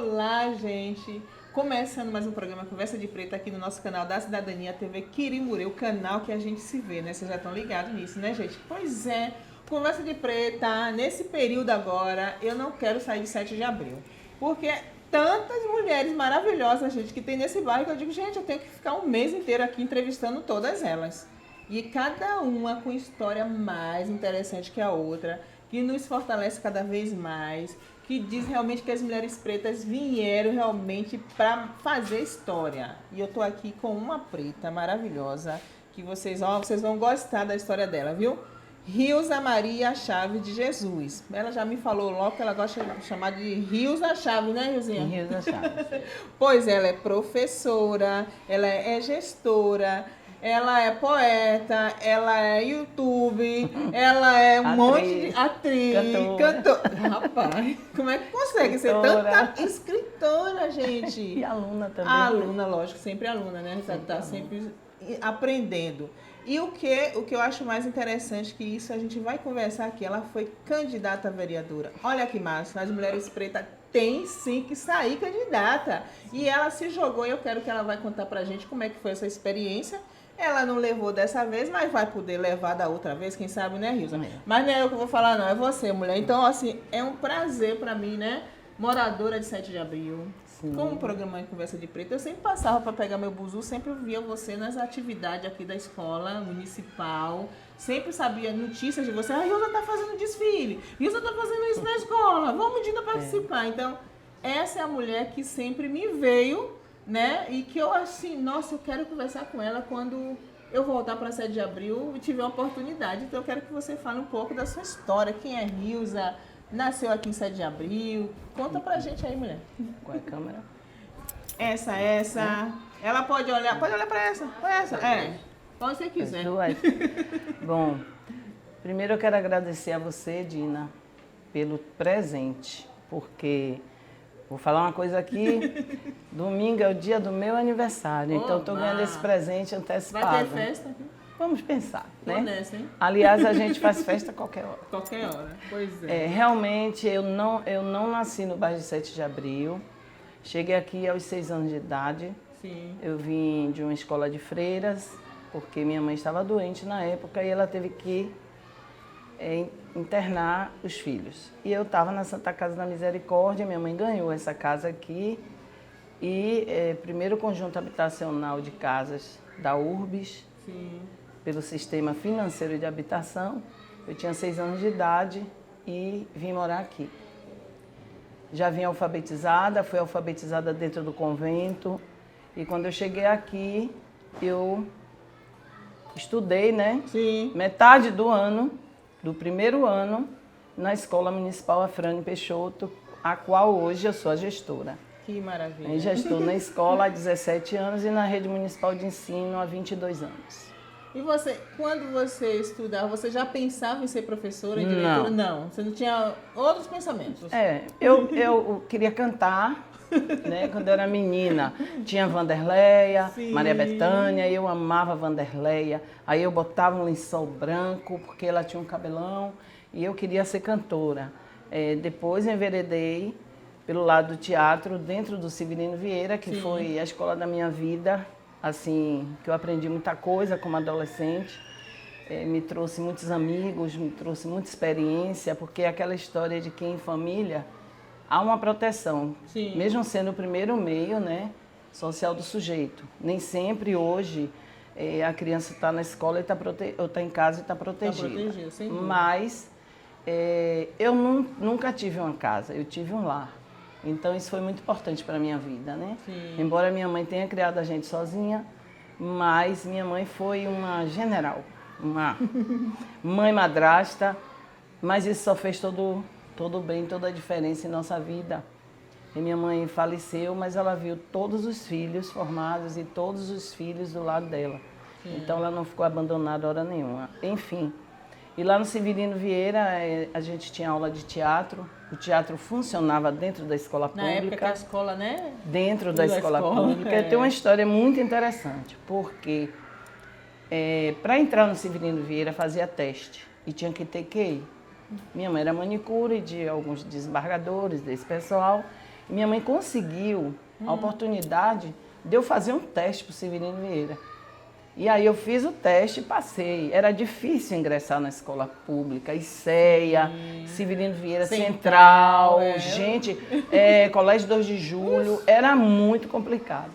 Olá, gente! Começando mais um programa Conversa de Preta aqui no nosso canal da Cidadania TV Quirimurê, o canal que a gente se vê, né? Vocês já estão ligados nisso, né, gente? Pois é, Conversa de Preta, nesse período agora, eu não quero sair de 7 de abril. Porque tantas mulheres maravilhosas, gente, que tem nesse bairro que eu digo, gente, eu tenho que ficar um mês inteiro aqui entrevistando todas elas. E cada uma com história mais interessante que a outra, que nos fortalece cada vez mais, que diz realmente que as mulheres pretas vieram realmente para fazer história. E eu tô aqui com uma preta maravilhosa, que vocês vão gostar da história dela, viu? Rilza Maria Chaves de Jesus. Ela já me falou logo que ela gosta de chamar de Rilza Chaves, né, Rilzinha? Rilza Chaves. Pois ela é professora, ela é gestora, ela é poeta, ela é YouTube, ela é um monte de atriz, cantora. Rapaz, como é que consegue ser tanta escritora, gente? E aluna também. Aluna, lógico, sempre aluna, né? Tá sempre aprendendo. E o que eu acho mais interessante que isso a gente vai conversar aqui, ela foi candidata a vereadora. Olha que massa, as mulheres pretas têm sim que sair candidata. E ela se jogou e eu quero que ela vai contar pra gente como é que foi essa experiência. Ela não levou dessa vez, mas vai poder levar da outra vez, quem sabe, né, Rilza? Mas não é eu que vou falar, não, é você, mulher. Então, assim, é um prazer pra mim, né? Moradora de 7 de abril. Sim. Com o programa de Conversa de Preta, eu sempre passava para pegar meu buzu, sempre via você nas atividades aqui da escola municipal. Sempre sabia notícias de você. A Rilza tá fazendo desfile, Rilza tá fazendo isso na escola, vamos Dina participar. Então, essa é a mulher que sempre me veio, né? E que eu assim, nossa, eu quero conversar com ela quando eu voltar para 7 de abril e tiver a oportunidade. Então, eu quero que você fale um pouco da sua história. Quem é Rilza? Nasceu aqui em 7 de abril. Conta pra gente aí, mulher. Qual é a câmera? Essa. Ela pode olhar pra essa. Pra essa. É. Pode você quiser. Bom, primeiro eu quero agradecer a você, Dina, pelo presente. Porque, vou falar uma coisa aqui, domingo é o dia do meu aniversário. Então eu tô ganhando esse presente antecipado. Vai ter festa aqui? Vamos pensar, né? Nessa, hein? Aliás, a gente faz festa a qualquer hora. Qualquer hora, pois é. Realmente, eu não nasci no bairro de 7 de abril. Cheguei aqui aos 6 anos de idade. Sim. Eu vim de uma escola de freiras, porque minha mãe estava doente na época e ela teve que internar os filhos. E eu estava na Santa Casa da Misericórdia, minha mãe ganhou essa casa aqui. E primeiro conjunto habitacional de casas da URBS. Sim. Pelo Sistema Financeiro de Habitação. Eu tinha 6 anos de idade e vim morar aqui. Já vim alfabetizada, fui alfabetizada dentro do convento. E quando eu cheguei aqui, eu estudei, né? Sim. Metade do ano, do primeiro ano, na Escola Municipal Afrânio Peixoto, a qual hoje eu sou a gestora. Que maravilha. Eu já estou na escola há 17 anos e na rede municipal de ensino há 22 anos. E você, quando você estudava, você já pensava em ser professora, em diretora? Não. Você não tinha outros pensamentos? Eu queria cantar, né? Quando eu era menina. Tinha Vanderleia, Sim. Maria Bethânia, eu amava Vanderleia. Aí eu botava um lençol branco, porque ela tinha um cabelão, e eu queria ser cantora. Depois enveredei pelo lado do teatro, dentro do Severino Vieira, que Sim. foi a escola da minha vida, assim, que eu aprendi muita coisa como adolescente. Me trouxe muitos amigos, me trouxe muita experiência, porque é aquela história de que em família há uma proteção, Sim. mesmo sendo o primeiro meio, né, social do sujeito. Nem sempre hoje a criança está na escola ou está em casa e está protegida. Sem dúvida. Mas eu nunca tive uma casa, eu tive um lar. Então isso foi muito importante para a minha vida, né? Sim. Embora minha mãe tenha criado a gente sozinha, mas minha mãe foi uma general, uma mãe madrasta, mas isso só fez todo o bem, toda a diferença em nossa vida. E minha mãe faleceu, mas ela viu todos os filhos formados e todos os filhos do lado dela. Sim. Então ela não ficou abandonada hora nenhuma. Enfim, e lá no Severino Vieira a gente tinha aula de teatro. O teatro funcionava dentro da escola pública. Na época que a escola, né? Dentro da escola pública. Eu tenho uma história muito interessante, porque para entrar no Severino Vieira fazia teste e tinha que ter QI. Minha mãe era manicure de alguns desembargadores, desse pessoal, Minha mãe conseguiu a oportunidade de eu fazer um teste para o Severino Vieira. E aí eu fiz o teste e passei. Era difícil ingressar na escola pública, ICEA, Severino Vieira Central, gente, Colégio 2 de Julho, era muito complicado.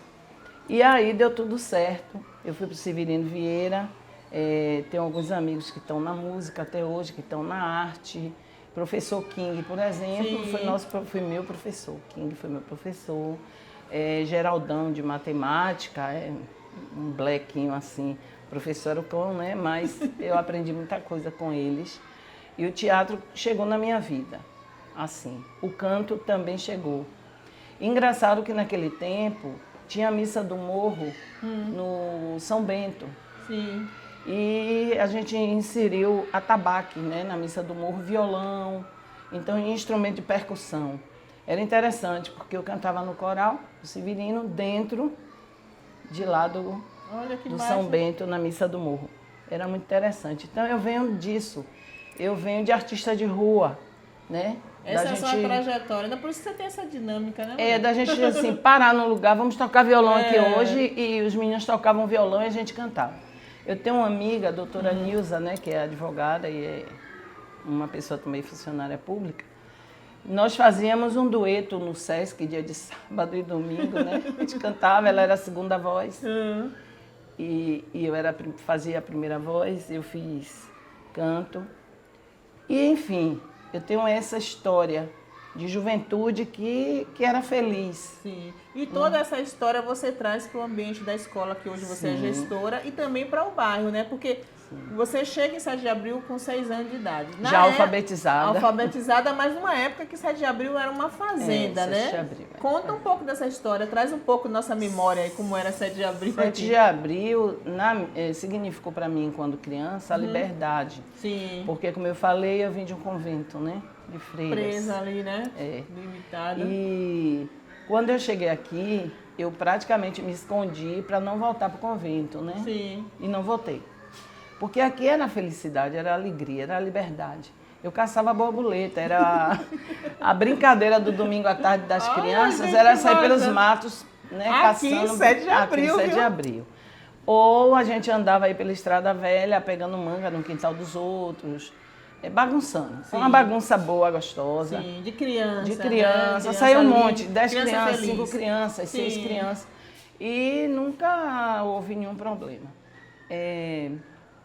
E aí deu tudo certo. Eu fui para o Severino Vieira, tenho alguns amigos que estão na música até hoje, que estão na arte. Professor King, por exemplo, foi meu professor. King foi meu professor. Geraldão de matemática, um blequinho assim, professor era o cão, né? Mas eu aprendi muita coisa com eles. E o teatro chegou na minha vida, assim. O canto também chegou. Engraçado que naquele tempo tinha a missa do morro no São Bento. Sim. E a gente inseriu atabaque, né? Na missa do morro, violão, então instrumento de percussão. Era interessante, porque eu cantava no coral, o Severino, dentro de lá do São Bento, na Missa do Morro. Era muito interessante. Então, eu venho disso. Eu venho de artista de rua, né? Essa é a sua trajetória. Ainda por isso que você tem essa dinâmica, né? Da gente, assim, parar num lugar, vamos tocar violão aqui hoje, e os meninos tocavam violão e a gente cantava. Eu tenho uma amiga, a doutora Nilza, né, que é advogada e é uma pessoa também funcionária pública. Nós fazíamos um dueto no Sesc, dia de sábado e domingo, né? A gente cantava, ela era a segunda voz. E eu fazia a primeira voz, eu fiz canto. E, enfim, eu tenho essa história de juventude que era feliz. Sim. E toda essa história você traz para o ambiente da escola, que hoje você é gestora, e também para o bairro, né? Porque você chega em 7 de Abril com 6 anos de idade. Já alfabetizada. Alfabetizada, mas numa época que 7 de Abril era uma fazenda, né? 7 de Abril. Conta um pouco dessa história, traz um pouco da nossa memória aí, como era 7 de Abril. 7 de Abril significou para mim, quando criança, a liberdade. Sim. Porque, como eu falei, eu vim de um convento, né? De freiras. Presa ali, né? Limitada. E quando eu cheguei aqui, eu praticamente me escondi para não voltar para o convento, né? Sim. E não voltei. Porque aqui era a felicidade, era a alegria, era a liberdade. Eu caçava borboleta, era a brincadeira do domingo à tarde das crianças, era sair pelos matos, né, caçando. Aqui em 7 de Abril, aqui em 7 de Abril. Ou a gente andava aí pela Estrada Velha, pegando manga no quintal dos outros, bagunçando. Foi uma bagunça boa, gostosa. Sim, de criança. De criança, né? Saiu um monte, 10 crianças, feliz. 5 crianças, 6 crianças. E nunca houve nenhum problema.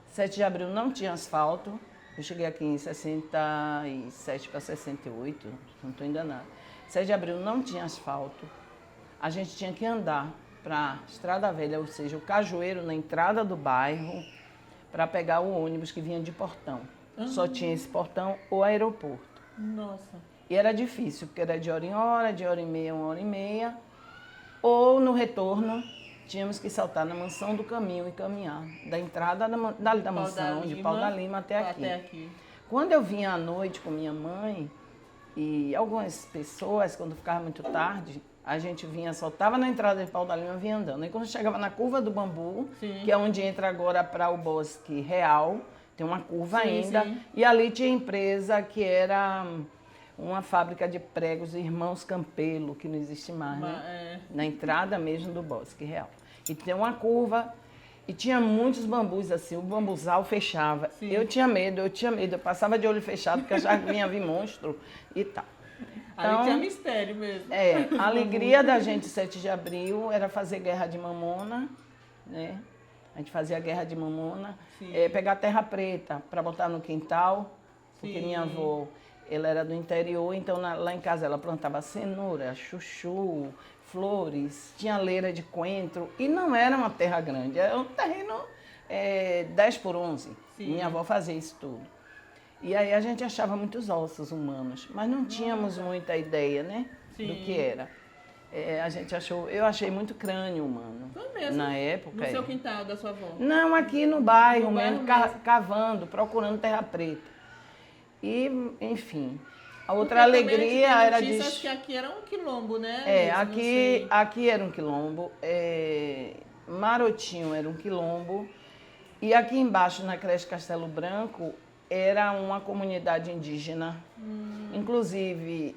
7 de Abril não tinha asfalto. Eu cheguei aqui em 67 para 68, não estou enganada. 7 de Abril não tinha asfalto. A gente tinha que andar para a Estrada Velha, ou seja, o Cajueiro na entrada do bairro, para pegar o ônibus que vinha de Portão. Só tinha esse portão ou aeroporto. Nossa. E era difícil, porque era de hora em hora, de hora e meia, 1h30. Ou no retorno, tínhamos que saltar na Mansão do Caminho e caminhar. Da entrada da mansão, de Pau da Lima até aqui. Quando eu vinha à noite com minha mãe e algumas pessoas, quando ficava muito tarde, a gente vinha, soltava na entrada de Pau da Lima e vinha andando. E quando chegava na Curva do Bambu, que é onde entra agora para o Bosque Real, tem uma curva ainda, e ali tinha empresa que era uma fábrica de pregos Irmãos Campelo, que não existe mais, né? Na entrada mesmo do Bosque Real. E tem uma curva, e tinha muitos bambus assim, o bambuzal fechava. Eu tinha medo, eu passava de olho fechado, porque achava que vinha vir monstro e tal. Então, ali tinha mistério mesmo. A alegria da gente, 7 de Abril, era fazer guerra de mamona, né? A gente fazia guerra de mamona, pegar terra preta para botar no quintal, porque minha avó, ela era do interior, então lá em casa ela plantava cenoura, chuchu, flores, tinha leira de coentro, e não era uma terra grande, era um terreno 10 por 11. Minha avó fazia isso tudo. E aí a gente achava muitos ossos humanos, mas não tínhamos muita ideia, né, do que era. Eu achei muito crânio humano. Foi mesmo? Na época. No seu quintal da sua avó? Não, aqui no bairro mesmo, cavando, procurando terra preta. E, enfim, a outra alegria era de... que aqui era um quilombo, né? Aqui era um quilombo, Marotinho era um quilombo, e aqui embaixo, na creche Castelo Branco, era uma comunidade indígena. Inclusive,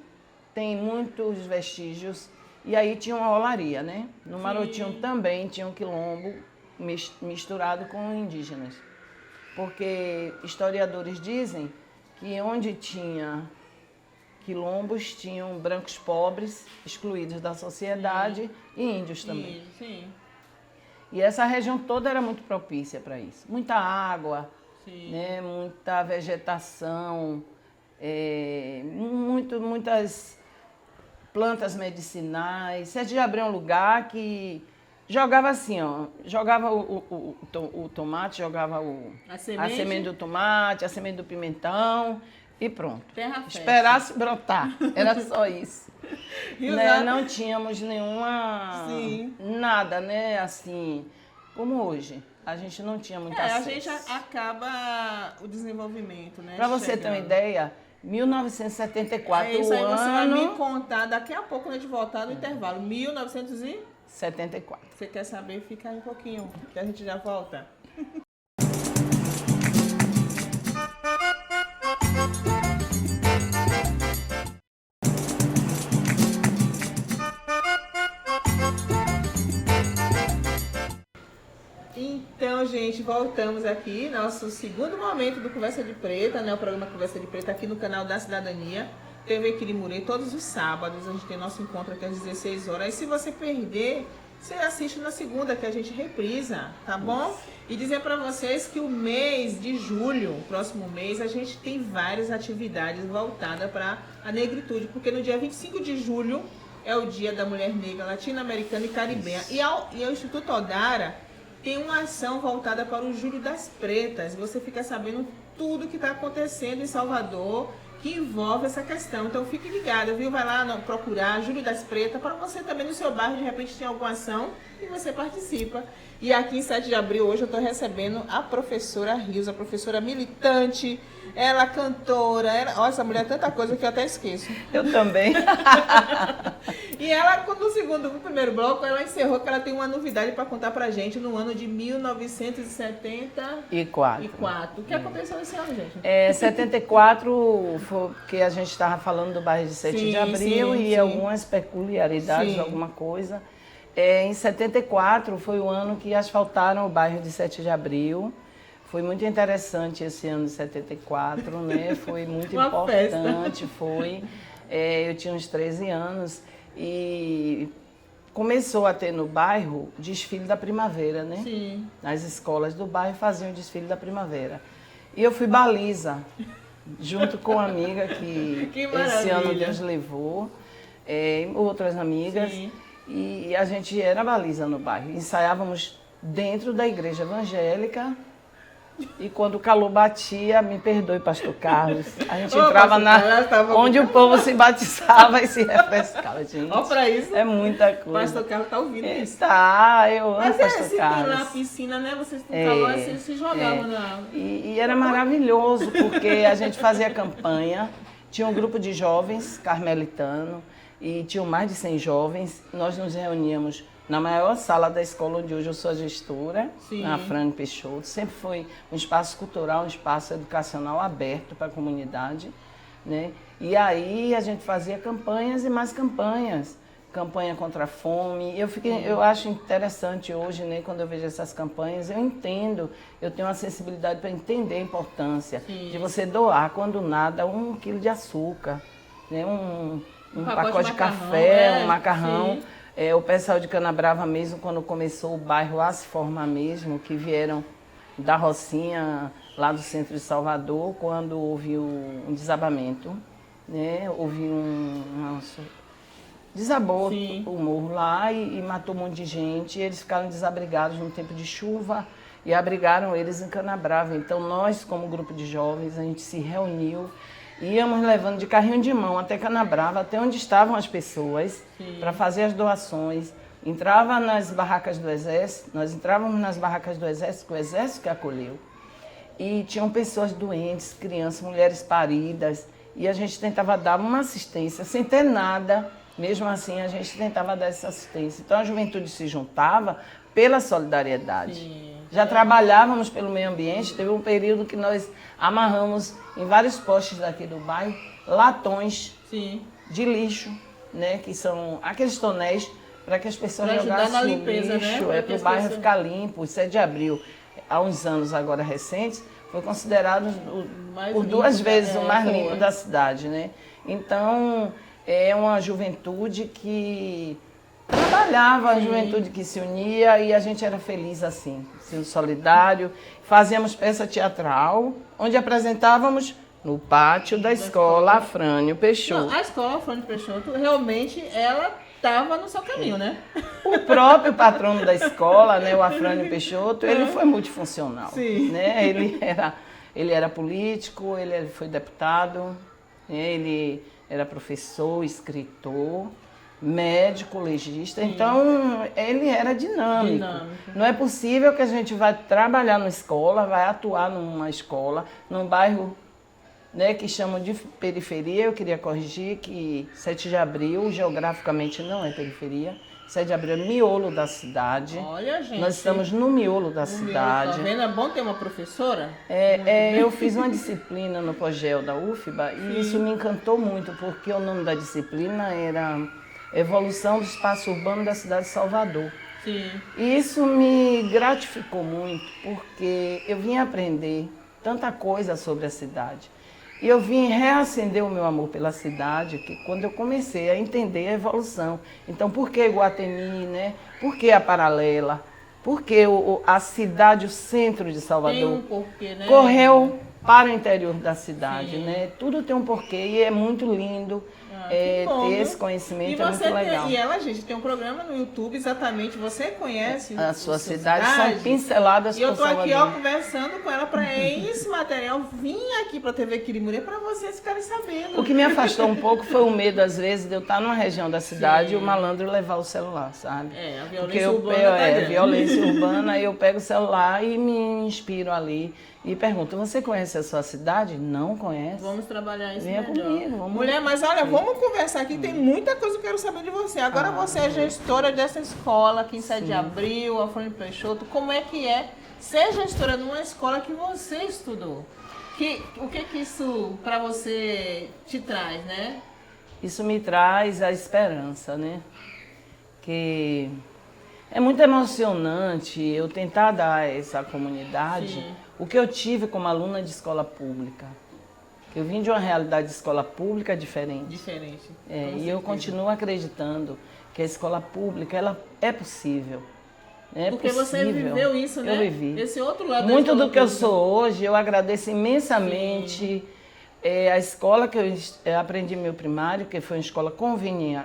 tem muitos vestígios. E aí tinha uma olaria, né? No Marotinho também tinha um quilombo misturado com indígenas. Porque historiadores dizem que onde tinha quilombos, tinham brancos pobres, excluídos da sociedade, e índios também. Sim. E essa região toda era muito propícia para isso. Muita água, né? Muita vegetação, muitas plantas medicinais. Sete de Abril é um lugar que jogava assim, ó, jogava o tomate, jogava a semente do tomate, a semente do pimentão e pronto. Terra Esperasse brotar, era só isso. Né? Não tínhamos nada, né, assim, como hoje. A gente não tinha muita acesso. A gente acaba o desenvolvimento, né? Para você ter uma ideia, 1974, isso aí você vai ano... me contar daqui a pouco, quando a gente voltar no intervalo. 74. Você quer saber? Fica aí um pouquinho, que a gente já volta. Então, gente, voltamos aqui, nosso segundo momento do Conversa de Preta, né? O programa Conversa de Preta aqui no canal da Cidadania, TV Quirimurê, todos os sábados, a gente tem nosso encontro aqui às 16 horas. E se você perder, você assiste na segunda, que a gente reprisa, tá bom? E dizer para vocês que o mês de julho, próximo mês, a gente tem várias atividades voltadas para a negritude, porque no dia 25 de julho é o Dia da Mulher Negra Latino-Americana e Caribenha. E o Instituto Odara tem uma ação voltada para o Julho das Pretas. Você fica sabendo tudo que está acontecendo em Salvador, que envolve essa questão. Então fique ligado, viu? Vai lá procurar Julho das Pretas, para você também no seu bairro, de repente tem alguma ação e você participa. E aqui em 7 de abril, hoje eu estou recebendo a professora Rios, a professora militante, ela cantora, essa mulher é tanta coisa que eu até esqueço. Eu também. E ela, no primeiro bloco, ela encerrou que ela tem uma novidade para contar pra gente no ano de 1974. O que aconteceu esse ano, gente? 74 foi porque a gente estava falando do bairro de 7 de abril e algumas peculiaridades, alguma coisa. Em 74 foi o ano que asfaltaram o bairro de 7 de abril. Foi muito interessante esse ano de 74, né? Foi muito importante, foi. Eu tinha uns 13 anos e começou a ter no bairro desfile da primavera, né? Sim. As escolas do bairro faziam o desfile da primavera. E eu fui baliza, junto com uma amiga que esse ano Deus levou, outras amigas. Sim. E a gente era baliza no bairro. Ensaiávamos dentro da igreja evangélica. E quando o calor batia, me perdoe, pastor Carlos, a gente entrava onde o povo se batizava e se refrescava, gente. Olha pra isso. É muita coisa. O pastor Carlos tá ouvindo isso. Tá, eu amo pastor Carlos. Mas tem lá a piscina, né? Vocês falou assim, se jogavam na... E era maravilhoso, porque a gente fazia campanha, tinha um grupo de jovens carmelitano, e tinham mais de 100 jovens. Nós nos reuníamos na maior sala da escola onde hoje eu sou a gestora, na Franco Peixoto. Sempre foi um espaço cultural, um espaço educacional aberto para a comunidade, né? E aí a gente fazia campanhas e mais campanhas. Campanha contra a fome. Eu acho interessante hoje, né, quando eu vejo essas campanhas, eu entendo, eu tenho uma sensibilidade para entender a importância de você doar, quando nada, 1 quilo de açúcar, né, um pacote de café, um macarrão. O pessoal de Canabrava mesmo, quando começou o bairro a se formar mesmo, que vieram da Rocinha, lá do centro de Salvador, quando houve um desabamento, né? Houve desabou o morro lá e matou um monte de gente. E eles ficaram desabrigados no tempo de chuva e abrigaram eles em Canabrava. Então nós, como grupo de jovens, a gente se reuniu. Íamos levando de carrinho de mão até Canabrava, até onde estavam as pessoas, para fazer as doações. Entrava nas barracas do Exército, nós entrávamos nas barracas do Exército, que o Exército que acolheu. E tinham pessoas doentes, crianças, mulheres paridas, e a gente tentava dar uma assistência, sem ter nada. Mesmo assim, a gente tentava dar essa assistência. Então a juventude se juntava pela solidariedade. Já trabalhávamos pelo meio ambiente, teve um período que nós amarramos em vários postes daqui do bairro latões de lixo, né, que são aqueles tonéis para que as pessoas jogassem na limpeza, lixo, né? para o bairro ficar limpo. O 7 de abril, há uns anos agora recentes, foi considerado por 2 vezes o mais limpo da cidade, né? Então, é uma juventude que trabalhava, a juventude que se unia e a gente era feliz assim, sendo solidário. Fazíamos peça teatral, onde apresentávamos no pátio da escola Afrânio Peixoto. Não, a escola Afrânio Peixoto, realmente, ela estava no seu caminho, né? O próprio patrono da escola, né, o Afrânio Peixoto, ele foi multifuncional. Sim. Né? Ele era político, ele foi deputado, ele era professor, escritor, médico, legista. Então, ele era dinâmico. Não é possível que a gente vá trabalhar numa escola, vai atuar numa escola, num bairro, né, que chamam de periferia. Eu queria corrigir que 7 de abril, geograficamente, não é periferia. 7 de abril é miolo da cidade. Olha, gente. Nós estamos no miolo da cidade. Tá vendo? É bom ter uma professora? Eu fiz uma disciplina no Pogel da UFBA e isso me encantou muito, porque o nome da disciplina era Evolução do Espaço Urbano da Cidade de Salvador. Sim. E isso me gratificou muito, porque eu vim aprender tanta coisa sobre a cidade. E eu vim reacender o meu amor pela cidade, que quando eu comecei a entender a evolução. Então, por que Iguatemi, né? Por que a Paralela? Por que a cidade, o centro de Salvador, tem um porquê, né? correu para o interior da cidade, né? Tudo tem um porquê e é muito lindo. Ter esse conhecimento é muito legal. E ela, gente, tem um programa no YouTube, exatamente, você conhece a sua cidade, são pinceladas por Salvador. E eu tô aqui, conversando com ela para esse material vir aqui para a TV Quirimurê para vocês ficarem sabendo. O que me afastou um pouco foi o medo, às vezes, de eu estar numa região da cidade e o malandro levar o celular, sabe? A violência urbana. A violência urbana, eu pego o celular e me inspiro ali. E pergunto, você conhece a sua cidade? Não conhece? Vamos trabalhar isso melhor. Venha comigo. Vamos... Mulher, mas olha, vamos conversar aqui, tem muita coisa que eu quero saber de você. Agora você é gestora dessa escola aqui em 7 de abril, Afrânio Peixoto. Como é que é ser gestora numa escola que você estudou? O que isso para você te traz, né? Isso me traz a esperança, né? Que é muito emocionante eu tentar dar a essa comunidade o que eu tive como aluna de escola pública. Eu vim de uma realidade de escola pública diferente. E eu continuo acreditando que a escola pública ela é possível. Porque você viveu isso, né? Eu vivi. Esse outro lado muito do que eu sou hoje, eu agradeço imensamente a escola que eu aprendi meu primário, que foi uma escola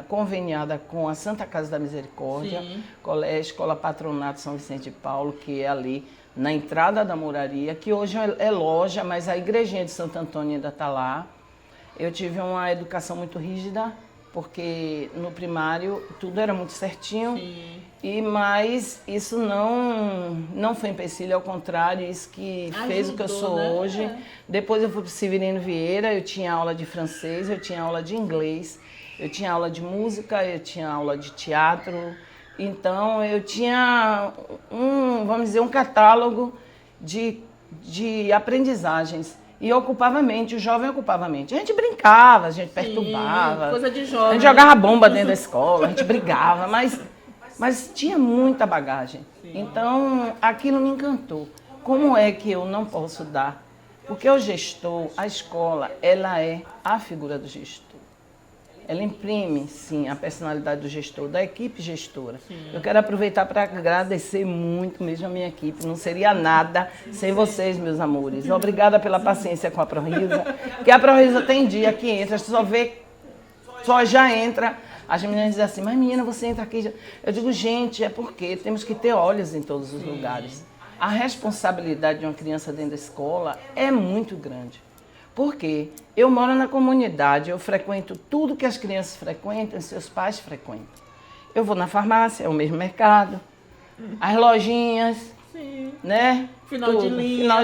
conveniada com a Santa Casa da Misericórdia, Escola Patronato São Vicente de Paulo, que é ali na entrada da Moraria, que hoje é loja, mas a igrejinha de Santo Antônio ainda está lá. Eu tive uma educação muito rígida, porque no primário tudo era muito certinho, mas isso não foi empecilho, ao contrário, isso que fez o que eu sou, né? Hoje. Depois eu fui para o Severino Vieira, eu tinha aula de francês, eu tinha aula de inglês, eu tinha aula de música, eu tinha aula de teatro. Então, eu tinha vamos dizer, um catálogo de aprendizagens. E ocupava a mente, o jovem ocupava a mente. A gente brincava, a gente perturbava. Coisa de jovem. A gente jogava bomba dentro da escola, a gente brigava, mas tinha muita bagagem. Então, aquilo me encantou. Como é que eu não posso dar? Porque o gestor, a escola, ela é a figura do gestor. Ela imprime, sim, a personalidade do gestor, da equipe gestora. Eu quero aproveitar para agradecer muito mesmo a minha equipe. Não seria nada sem vocês, meus amores. Obrigada pela paciência com a ProRisa. Porque a ProRisa tem dia que entra, só já entra. As meninas dizem assim, mas menina, você entra aqui. Eu digo, gente, é porque temos que ter olhos em todos os lugares. A responsabilidade de uma criança dentro da escola é muito grande. Porque eu moro na comunidade, eu frequento tudo que as crianças frequentam, seus pais frequentam. Eu vou na farmácia, é o mesmo mercado, as lojinhas, né? Final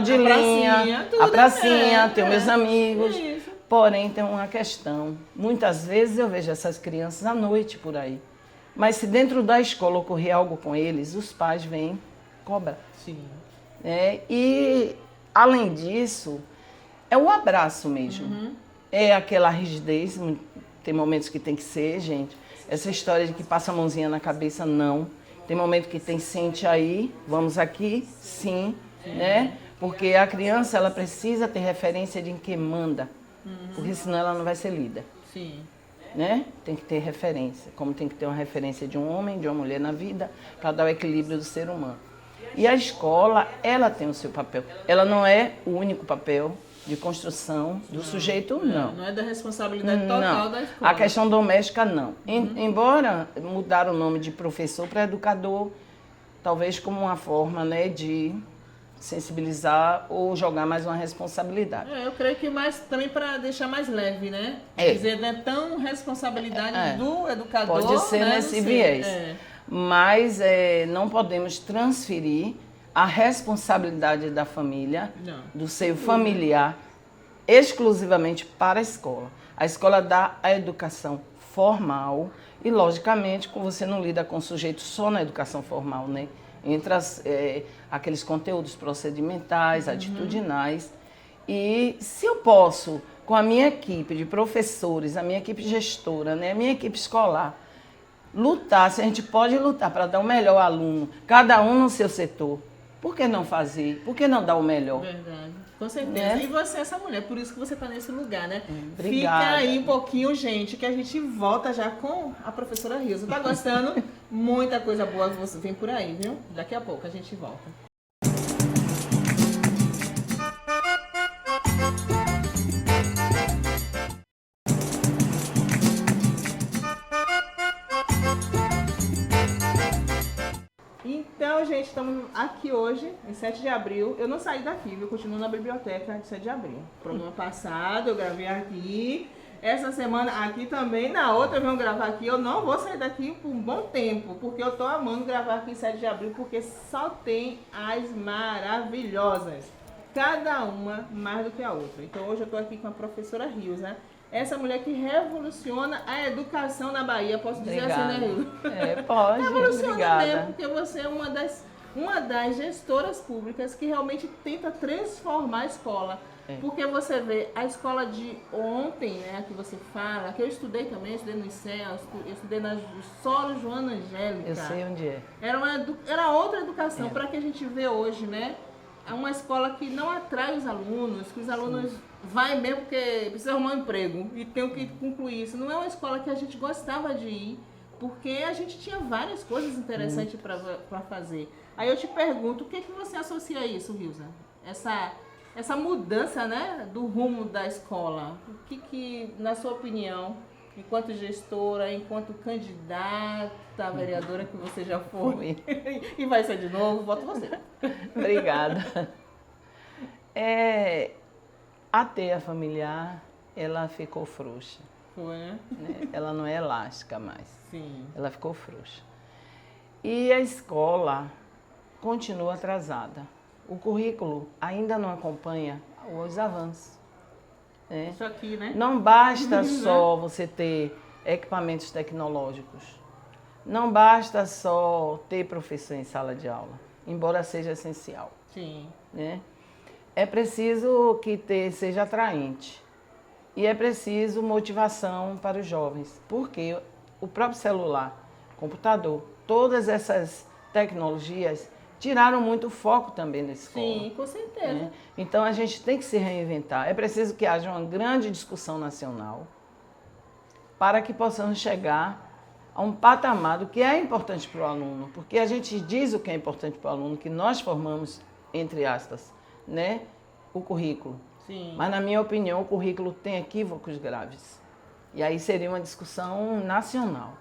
de linha, a pracinha, tenho meus amigos. Porém, tem uma questão. Muitas vezes eu vejo essas crianças à noite por aí. Mas se dentro da escola ocorrer algo com eles, os pais vêm cobrar. E, além disso, é o abraço mesmo. É aquela rigidez, tem momentos que tem que ser, gente. Essa história de que passa a mãozinha na cabeça, não. Tem momento que tem sente aí, vamos aqui, sim, né? Porque a criança, ela precisa ter referência de quem manda, porque senão ela não vai ser lida. Sim. Né? Tem que ter referência, como tem que ter uma referência de um homem, de uma mulher na vida, para dar o equilíbrio do ser humano. E a escola, ela tem o seu papel. Ela não é o único papel de construção do sujeito, não. Não é da responsabilidade total da escola. A questão doméstica, não. Embora mudar o nome de professor para educador, talvez como uma forma, né, de sensibilizar ou jogar mais uma responsabilidade. Eu creio que mais também para deixar mais leve, né? Dizer, não é tão responsabilidade do educador. Pode ser, né, nesse viés. Mas não podemos transferir a responsabilidade da família, do seio familiar, exclusivamente para a escola. A escola dá a educação formal e, logicamente, você não lida com o sujeito só na educação formal, né? Entre aqueles conteúdos procedimentais, atitudinais. E se eu posso, com a minha equipe de professores, a minha equipe gestora, né, a minha equipe escolar, lutar, se a gente pode lutar para dar o melhor ao aluno, cada um no seu setor, por que não fazer? Por que não dar o melhor? Verdade, com certeza. E você é essa mulher, por isso que você está nesse lugar, né? Obrigada. Fica aí um pouquinho, gente, que a gente volta já com a professora Rilza. Tá gostando? Muita coisa boa você vem por aí, viu? Daqui a pouco a gente volta. Então, gente, estamos aqui hoje, em 7 de abril. Eu não saí daqui, eu continuo na biblioteca de 7 de abril. Programa passado, eu gravei aqui. Essa semana aqui também, na outra eu venho gravar aqui. Eu não vou sair daqui por um bom tempo, porque eu tô amando gravar aqui em 7 de abril, porque só tem as maravilhosas. Cada uma mais do que a outra. Então hoje eu tô aqui com a professora Rilza. Essa mulher que revoluciona a educação na Bahia, posso dizer assim, né, Rilza? Pode, revoluciona mesmo, porque você é uma das gestoras públicas que realmente tenta transformar a escola. Porque você vê, a escola de ontem, né, que você fala, que eu estudei também, estudei no ICEA, eu estudei na Solo Joana Angélica. Eu sei onde é. Era outra educação, para que a gente vê hoje, né? É uma escola que não atrai os alunos, que os alunos vai mesmo porque precisa arrumar um emprego e tem que concluir isso. Não é uma escola que a gente gostava de ir, porque a gente tinha várias coisas interessantes para fazer. Aí eu te pergunto, o que você associa a isso, Rilza? Essa mudança, né, do rumo da escola. O que, na sua opinião, enquanto gestora, enquanto candidata a vereadora que você já foi, e vai ser de novo, voto você. Obrigada. A teia familiar, ela ficou frouxa. Foi, né? Ela não é elástica mais. Sim. Ela ficou frouxa. E a escola continua atrasada. O currículo ainda não acompanha os avanços. Isso aqui, né? Não basta só você ter equipamentos tecnológicos. Não basta só ter professor em sala de aula, embora seja essencial. Sim. Né? É preciso que seja atraente. E é preciso motivação para os jovens. Porque o próprio celular, computador, todas essas tecnologias tiraram muito foco também da escola. Sim, com certeza. Né? Então a gente tem que se reinventar. É preciso que haja uma grande discussão nacional para que possamos chegar a um patamar do que é importante para o aluno. Porque a gente diz o que é importante para o aluno, que nós formamos, entre aspas, né, o currículo. Sim. Mas, na minha opinião, o currículo tem equívocos graves. E aí seria uma discussão nacional.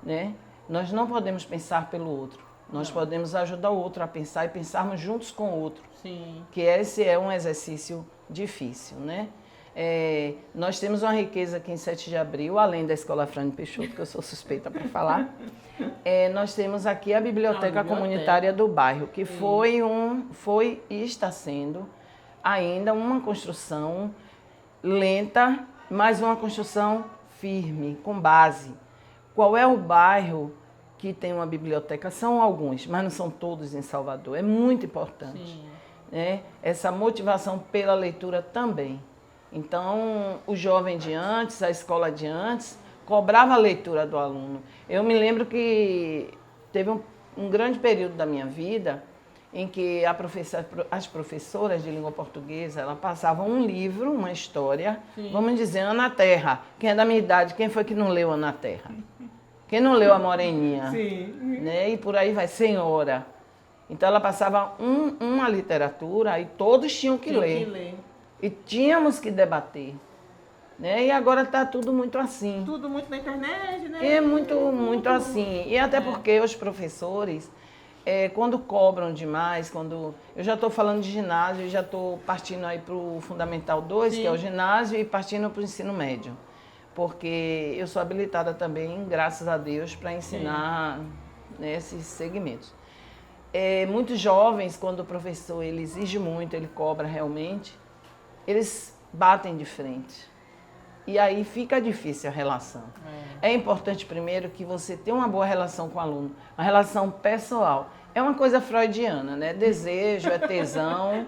Né? Nós não podemos pensar pelo outro. Nós podemos ajudar o outro a pensar e pensarmos juntos com o outro. Sim. Que esse é um exercício difícil, né? Nós temos uma riqueza aqui em 7 de abril, além da Escola Frane Peixoto, que eu sou suspeita para falar. Nós temos aqui a Biblioteca Comunitária do Bairro, que foi e está sendo ainda uma construção lenta, mas uma construção firme, com base. Qual é o bairro que tem uma biblioteca? São alguns, mas não são todos em Salvador. É muito importante. Sim. né? Essa motivação pela leitura também. Então, o jovem de antes, a escola de antes, cobrava a leitura do aluno. Eu me lembro que teve um grande período da minha vida em que as professoras de língua portuguesa, elas passavam um livro, uma história, sim, vamos dizer, Ana Terra. Quem é da minha idade, quem foi que não leu Ana Terra? Quem não leu a Moreninha? Sim. Né? E por aí vai, Senhora. Então ela passava uma literatura e todos tinham que ler. E tínhamos que debater. Né? E agora está tudo muito assim. Tudo muito na internet, né? É muito assim. E até porque os professores, quando cobram demais, quando eu já estou falando de ginásio, já estou partindo aí para o Fundamental 2, sim, que é o ginásio, e partindo para o ensino médio. Porque eu sou habilitada também, graças a Deus, para ensinar, né, esses segmentos. Muitos jovens, quando o professor ele exige muito, ele cobra realmente, eles batem de frente. E aí fica difícil a relação. É importante, primeiro, que você tenha uma boa relação com o aluno, uma relação pessoal. É uma coisa freudiana, né? Desejo, tesão.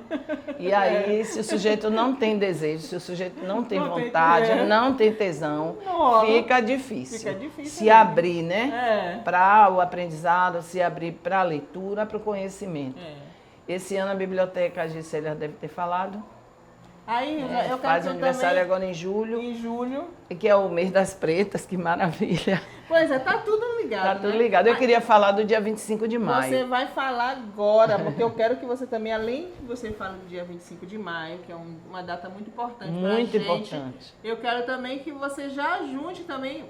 E aí, se o sujeito não tem desejo, se o sujeito não tem vontade, não tem tesão, fica difícil. Se abrir, né? Para o aprendizado, se abrir para a leitura, para o conhecimento. Esse ano a biblioteca, a Gisele deve ter falado. Aí, eu faz aniversário agora em julho. Em julho. Que é o mês das pretas, que maravilha. Pois é, tá tudo ligado. Tá tudo ligado. Eu queria falar do dia 25 de maio. Você vai falar agora, porque eu quero que você também, além que você fale do dia 25 de maio, que é uma data muito importante pra gente. Muito importante. Eu quero também que você já junte também,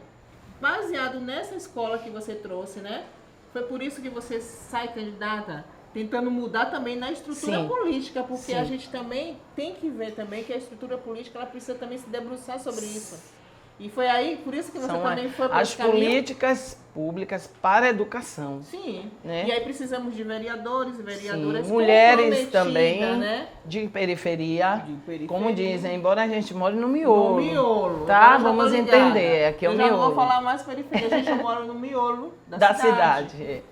baseado nessa escola que você trouxe, né? Foi por isso que você sai candidata, tentando mudar também na estrutura política, porque a gente também tem que ver também que a estrutura política ela precisa também se debruçar sobre isso. E foi aí, por isso que você também foi para esse caminho. As políticas públicas para a educação. Sim. Né? E aí precisamos de vereadores e vereadoras. Sim. Mulheres também, né? de periferia. Como dizem, embora a gente more no miolo. No miolo. Tá? Vamos entender. Aqui é o miolo. Eu já não vou falar mais periferia, a gente mora no miolo da cidade.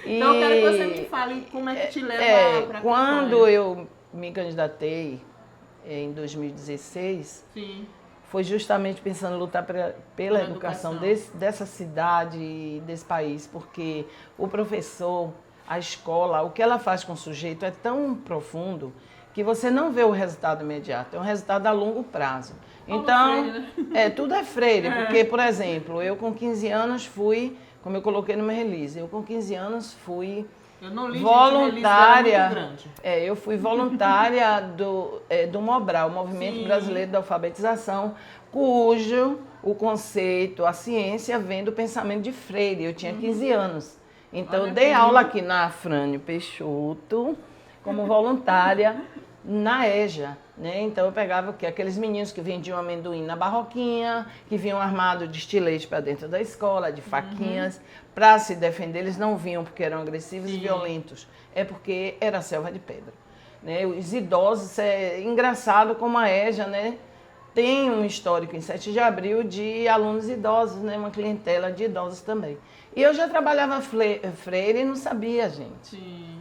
Então eu quero que você me fale como é que te leva para a Quando eu me candidatei em 2016, sim, foi justamente pensando em lutar pela educação dessa cidade e desse país, porque o professor, a escola, o que ela faz com o sujeito é tão profundo que você não vê o resultado imediato, é um resultado a longo prazo. Então, Freire, né? Tudo é Freire, porque, por exemplo, eu com 15 anos fui, como eu coloquei no meu release, eu com 15 anos fui voluntária. Eu fui voluntária do Mobral, Movimento Brasileiro da Alfabetização, cujo o conceito, a ciência vem do pensamento de Freire. Eu tinha 15 anos. Então eu dei aula aqui na Afrânio Peixoto, como voluntária, na EJA. Né? Então eu pegava aqueles meninos que vendiam amendoim na barroquinha, que vinham armados de estilete para dentro da escola, de faquinhas, para se defender. Eles não vinham porque eram agressivos e violentos, é porque era selva de pedra. Né? Os idosos, é engraçado como a EJA, né, tem um histórico em 7 de abril de alunos idosos, né, uma clientela de idosos também. E eu já trabalhava Freire e não sabia, gente. Sim.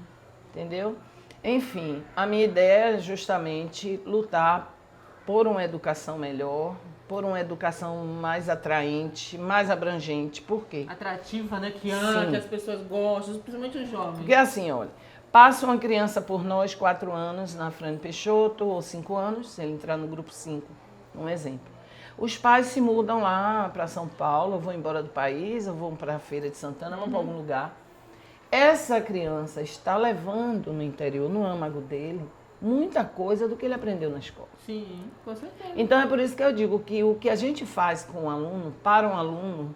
Entendeu? Enfim, a minha ideia é justamente lutar por uma educação melhor, por uma educação mais atraente, mais abrangente. Por quê? Atrativa, né? Que ama, que as pessoas gostam, principalmente os jovens. Porque assim, olha, passa uma criança por nós 4 anos na Afrânio Peixoto, ou 5 anos, se ele entrar no grupo 5, um exemplo. Os pais se mudam lá para São Paulo, vão embora do país, ou vão para a Feira de Santana, vão para algum lugar. Essa criança está levando no interior, no âmago dele, muita coisa do que ele aprendeu na escola. Sim, com certeza. Então é por isso que eu digo que o que a gente faz com o aluno, para um aluno,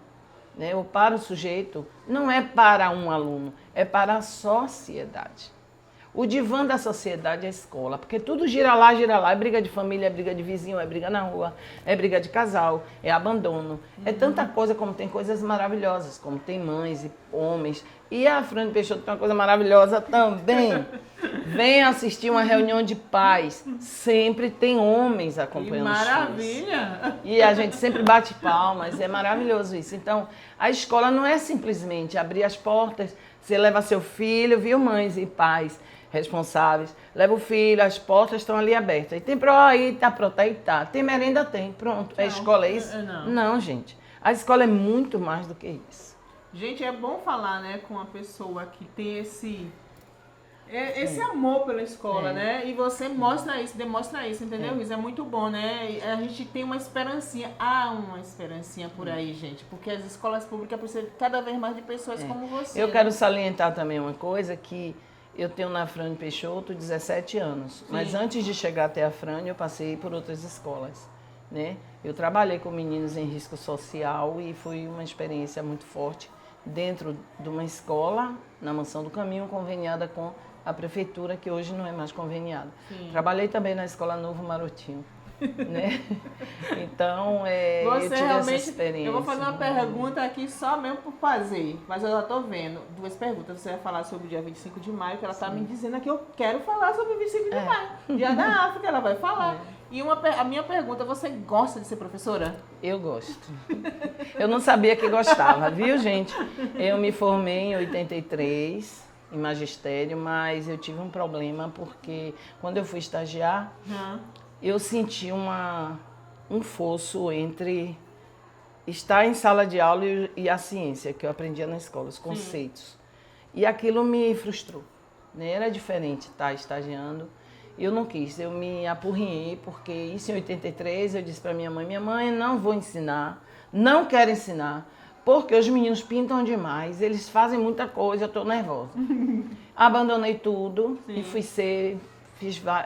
né, ou para o sujeito, não é para um aluno, é para a sociedade. O divã da sociedade é a escola, porque tudo gira lá, é briga de família, é briga de vizinho, é briga na rua, é briga de casal, é abandono. É tanta coisa, como tem coisas maravilhosas, como tem mães e homens E a Frane Peixoto tem uma coisa maravilhosa também. Vem assistir uma reunião de pais. Sempre tem homens acompanhando os filhos. Maravilha! E a gente sempre bate palmas, é maravilhoso isso. Então, a escola não é simplesmente abrir as portas, você leva seu filho, viu, mães e pais responsáveis, leva o filho, as portas estão ali abertas. E tem prova aí, tá pronto, aí tá. Tem merenda, tem, pronto. A escola é isso? Não, gente. A escola é muito mais do que isso. Gente, é bom falar, né, com uma pessoa que tem esse amor pela escola, né? E você mostra isso, demonstra isso, entendeu? Isso é muito bom, né? A gente tem uma esperancinha, há uma esperancinha por aí, gente, porque as escolas públicas precisam cada vez mais de pessoas como você. Eu quero salientar também uma coisa, que eu tenho na Frane Peixoto 17 anos, mas antes de chegar até a Frane, eu passei por outras escolas, né? Eu trabalhei com meninos em risco social e foi uma experiência muito forte dentro de uma escola, na Mansão do Caminho, conveniada com a prefeitura, que hoje não é mais conveniada. Trabalhei também na Escola Novo Marotinho, né? Então, eu tive essa experiência. Eu vou fazer uma pergunta aqui só mesmo por fazer, mas eu já tô vendo duas perguntas. Você vai falar sobre o dia 25 de maio, que ela tá me dizendo aqui, eu quero falar sobre o 25 de maio. Dia da África, ela vai falar. E a minha pergunta, você gosta de ser professora? Eu gosto. Eu não sabia que gostava, viu, gente? Eu me formei em 83, em magistério, mas eu tive um problema porque quando eu fui estagiar, eu senti um fosso entre estar em sala de aula e a ciência, que eu aprendia na escola, os conceitos. E aquilo me frustrou, né? Era diferente estar estagiando. Eu não quis, eu me apurrinhei, porque isso em 83 eu disse para minha mãe, não vou ensinar, não quero ensinar, porque os meninos pintam demais, eles fazem muita coisa, eu estou nervosa. Abandonei tudo e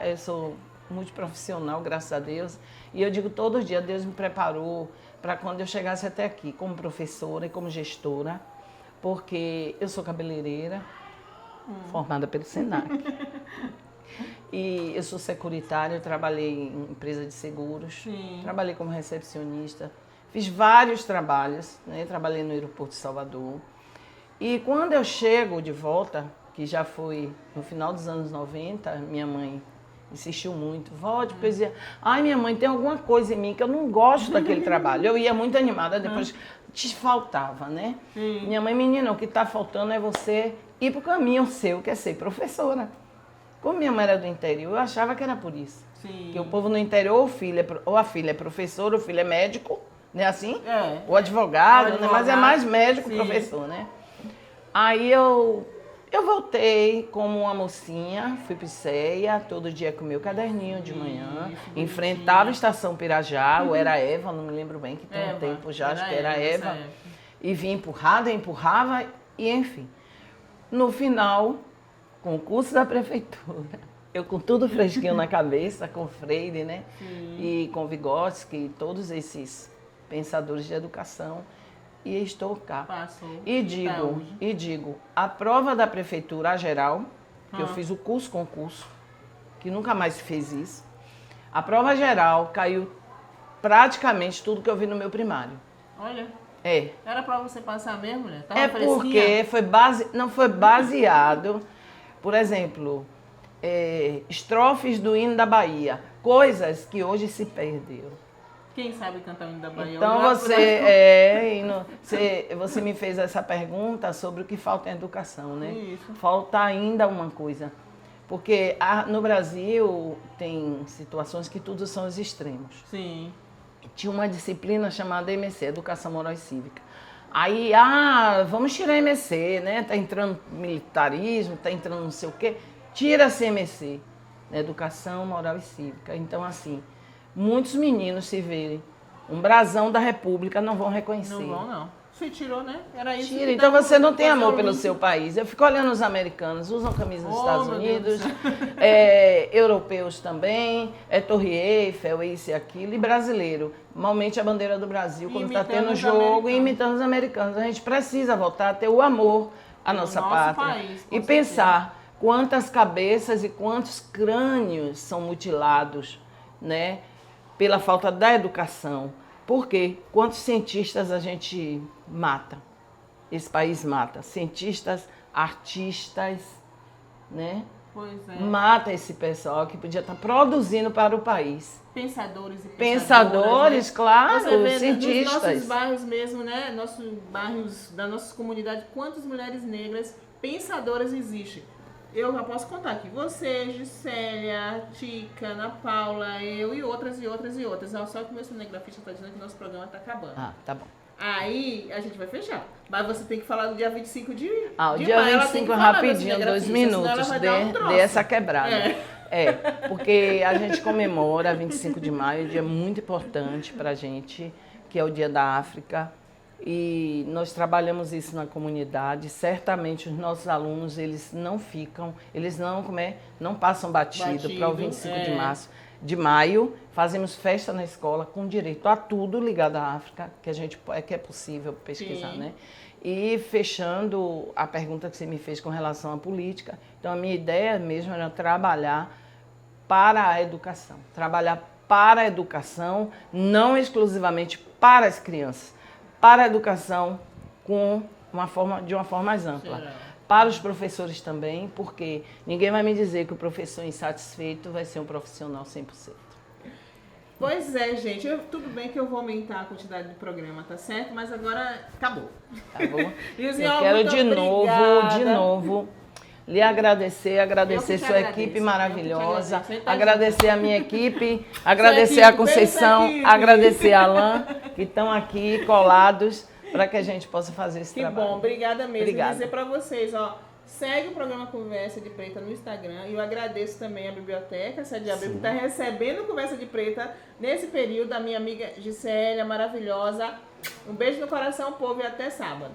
eu sou multiprofissional, graças a Deus, e eu digo todo dia, Deus me preparou para quando eu chegasse até aqui, como professora e como gestora, porque eu sou cabeleireira, formada pelo Senac. E eu sou securitária, eu trabalhei em empresa de seguros, trabalhei como recepcionista, fiz vários trabalhos, né? Trabalhei no aeroporto de Salvador. E quando eu chego de volta, que já foi no final dos anos 90, minha mãe insistiu muito, volte, porque eu dizia, ai minha mãe, tem alguma coisa em mim que eu não gosto daquele trabalho. Eu ia muito animada, depois te faltava, né? Minha mãe, menina, o que está faltando é você ir para o caminho seu, que é ser professora. Como minha mãe era do interior, eu achava que era por isso. Que o povo no interior, ou a filha é professora, ou o filho é médico, né, assim? Ou advogado, né? Mas é mais médico, professor, né? Aí eu voltei como uma mocinha, fui para Iceia, todo dia com o meu caderninho de manhã, enfrentava a estação Pirajá, ou era Eva, não me lembro bem, que tem um tempo já, acho que era Eva, e vinha empurrada, empurrava, e enfim. No final, concurso da prefeitura, eu com tudo fresquinho na cabeça, com Freire, né? E com Vygotsky, todos esses pensadores de educação, e estou cá. E digo, a prova da prefeitura, a geral, que eu fiz o concurso, que nunca mais se fez isso, a prova geral caiu praticamente tudo que eu vi no meu primário. Olha. É. Era para você passar mesmo, né? Tava porque não foi baseado, por exemplo, estrofes do hino da Bahia, coisas que hoje se perderam. Quem sabe cantar o hino da Bahia? Então você me fez essa pergunta sobre o que falta em educação, né? Isso. Falta ainda uma coisa, porque no Brasil tem situações que tudo são os extremos. Sim. Tinha uma disciplina chamada EMC, Educação Moral e Cívica. Aí, vamos tirar a EMC, né? Tá entrando militarismo, tá entrando não sei o quê. Tira-se EMC, né? Educação Moral e Cívica. Então, assim, muitos meninos se verem um brasão da República não vão reconhecer. Não vão, não. Se tirou, né? Era isso. Tira, então você não tem amor pelo seu país. Eu fico olhando os americanos, usam camisa dos Estados Unidos, europeus também, Torre Eiffel, isso e aquilo, e brasileiro. Normalmente a bandeira do Brasil, quando está tendo jogo, imitando os americanos. A gente precisa voltar a ter o amor à nossa pátria. País, e pensar quantas cabeças e quantos crânios são mutilados, né, pela falta da educação. Por quê? Quantos cientistas a gente mata? esse país mata. Cientistas, artistas, né? Pois é. Mata esse pessoal que podia estar produzindo para o país. Pensadores e Pensadores, né? claro, Você vê cientistas. nos nossos bairros mesmo, né? Nossos bairros da nossa comunidade, quantas mulheres negras pensadoras existem. Eu já posso contar aqui. Você, Gisélia, Tica, Ana Paula, eu e outras e outras e outras. Só que o meu cinegrafista está dizendo que nosso programa está acabando. Ah, tá bom. Aí a gente vai fechar. Mas você tem que falar do dia 25 de o de dia maio. 25 rapidinho, 2 minutos, dê essa quebrada. Porque a gente comemora 25 de maio, um dia muito importante pra gente, que é o Dia da África. E nós trabalhamos isso na comunidade. Certamente os nossos alunos, eles não ficam, eles não passam batido para o 25 de maio. Fazemos festa na escola com direito a tudo ligado à África, que é possível pesquisar, Sim. né? E fechando a pergunta que você me fez com relação à política, então a minha ideia mesmo era trabalhar para a educação. Trabalhar para a educação, não exclusivamente para as crianças, para a educação de uma forma mais ampla. Geral. Para os professores também, porque ninguém vai me dizer que o professor insatisfeito vai ser um profissional 100%. Pois é, gente. Tudo bem que eu vou aumentar a quantidade do programa, tá certo? Mas agora acabou. Tá bom? Luzinha, Eu quero muito de obrigada. novo, lhe agradecer sua agradeço, equipe eu maravilhosa, que te agradeço. agradecer a minha equipe, agradecer Sua a equipe, Conceição, beijo, equipe. agradecer a Alain, que estão aqui colados para que a gente possa fazer esse Que trabalho. bom, obrigada mesmo. Obrigada. Vou dizer pra vocês, ó, segue o programa Conversa de Preta no Instagram e eu agradeço também a Biblioteca Sede de Abril, que está recebendo Conversa de Preta nesse período, a minha amiga Gisélia, maravilhosa. Um beijo no coração, povo, e até sábado.